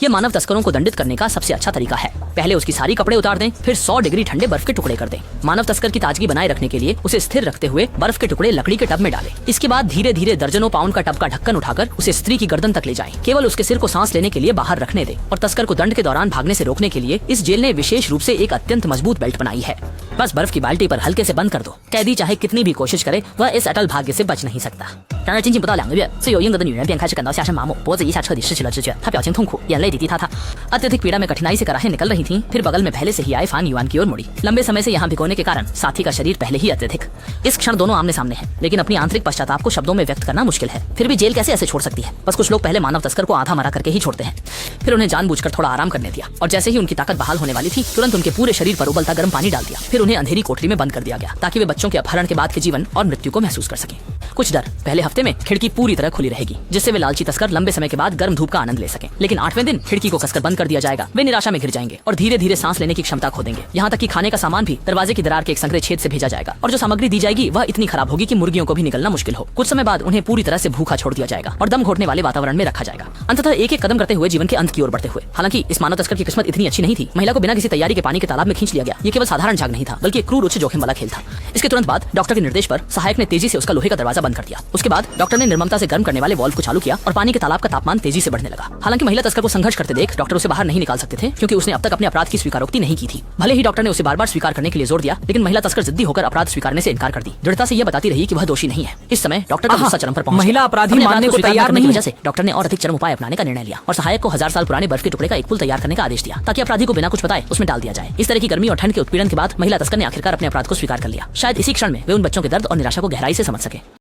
ये मानव तस्करों को दंडित करने का सबसे अच्छा तरीका है। पहले उसकी सारी कपड़े उतार दें, फिर 100 डिग्री ठंडे बर्फ के टुकड़े कर दें। मानव तस्कर की ताजगी बनाए रखने के लिए उसे स्थिर रखते हुए बर्फ के टुकड़े लकड़ी के टब में डालें। इसके बाद धीरे धीरे दर्जनों पाउंड का टब का ढक्कन उठाकर उसे स्त्री की गर्दन तक ले जाएं। केवल उसके सिर को सांस लेने के लिए बाहर रखने दें। और तस्कर को दंड के दौरान भागने से रोकने के लिए इस जेल ने विशेष रूप से एक अत्यंत मजबूत बेल्ट बनाई है। बस बर्फ की बाल्टी पर हल्के से बंद कर दो। कैदी चाहे कितनी भी कोशिश करे, वह इस अटल भाग्य से बच नहीं सकता।然而仅仅不到2个月，最有英德的女人便开始感到下身麻木，脖子一下彻底失去了知觉。她表情痛苦，眼泪滴滴答答，अत्यधिक पीड़ा में कठिनाई से कराहें निकल रही थीं। फिर बगल में पहले से ही आए फान युआन की ओर मुड़ी। लंबे समय से यहाँ भिगोने के कारण साथी का शरीर पहले ही अत्यधिक। इस क्षण दोनों आमने सामने हैं, लेकिन अपनी आंतरिक पश्चाताप को शब्दों में व्यक्त करना मुश्किल है। फिर भी जेल कैसे ऐसे छोड़ सकती है? बस कुछ लोग पहले मानव तस्कर को आधा मरा करके ही छोड़ते हैं। फिर उन्हें जानबूझकर थोड़ा आराम करने दिया और जैसे ही उनकी ताकत बहाल होने वाली थी, तुरंत उनके पूरे शरीर पर उबलता गर्म पानी डाल दिया। फिर उन्हें अंधेरी कोठरी में बंद कर दिया गया ताकि वे बच्चों के अपहरण के बाद के जीवन और मृत्यु को महसूस कर सकें। कुछ डर, पहले हफ्ते में खिड़की पूरी तरह खुली रहेगी जिससे वे लालची तस्कर लंबे समय के बाद गर्म धूप का आनंद ले सकें। लेकिन 8वें दिन खिड़की को कसकर बंद कर दिया जाएगा। वे निराशा में घिर जाएंगे और धीरे धीरे सांस लेने की क्षमता खो देंगे। यहाँ तक कि खाने का सामान भी दरवाजे की दरार के एक संकरे छेद से भेजा जाएगा और जो सामग्री दी जाएगी वह इतनी खराब होगी कि मुर्गियों को भी निकलना मुश्किल हो। कुछ समय बाद उन्हें पूरी तरह से भूखा छोड़ दिया जाएगा और दम घोटने वाले वातावरण में रखा जाएगा। अंततः एक एक कदम करते हुए जीवन के अंत की ओर बढ़ते हुए। हालांकि इस मानव तस्कर की किस्मत इतनी अच्छी नहीं थी। महिला को बिना किसी तैयारी के पानी के तालाब में खींच लिया गया। ये केवल साधारण झाग नहीं था, बल्कि एक क्रूर उच्च जोखिम वाला खेल था। इसके तुरंत बाद डॉक्टर के निर्देश पर सहायक ने तेजी से उसका लोहे का दरवाजा बंद कर दिया। उसके बाद डॉक्टर ने निर्ममता से गर्म करने वाले वाल्व को चालू किया और पानी के तालाब का तापमान तेजी से बढ़ने लगा। हालांकि महिला तस्कर को संघर्ष करते देख डॉक्टर उसे बाहर नहीं निकाल सकते थे, क्योंकि उसने अब तक अपने अपराध की स्वीकारोक्ति नहीं की थी। भले ही डॉक्टर ने उसे बार-बार स्वीकार करने के लिए जोर दिया, लेकिन महिला तस्कर जिद्दी होकर अपराध स्वीकारने से इनकार कर दी। दृढ़ता से यह बताती रही कि वह दोषी नहीं है। इस समय डॉक्टर का गुस्सा चरम पर पहुंच गया। महिला अपराधी मानने को तैयार नहीं वजह से डॉक्टर ने और अधिक चरम उपाय अपनाने का निर्णय लिया और सहायक को 1000 साल पुराने बर्फ के टुकड़े का एक पुल तैयार करने का आदेश दिया ताकि अपराधी को बिना कुछ बताए उसमें डाल दिया जाए। इस तरह की गर्मी और ठंड के उत्पीड़न के बाद महिला तस्कर ने आखिरकार अपने अपराध को स्वीकार कर लिया। शायद इसी क्षण में वे उन बच्चों के दर्द और निराशा को गहराई से समझ सके।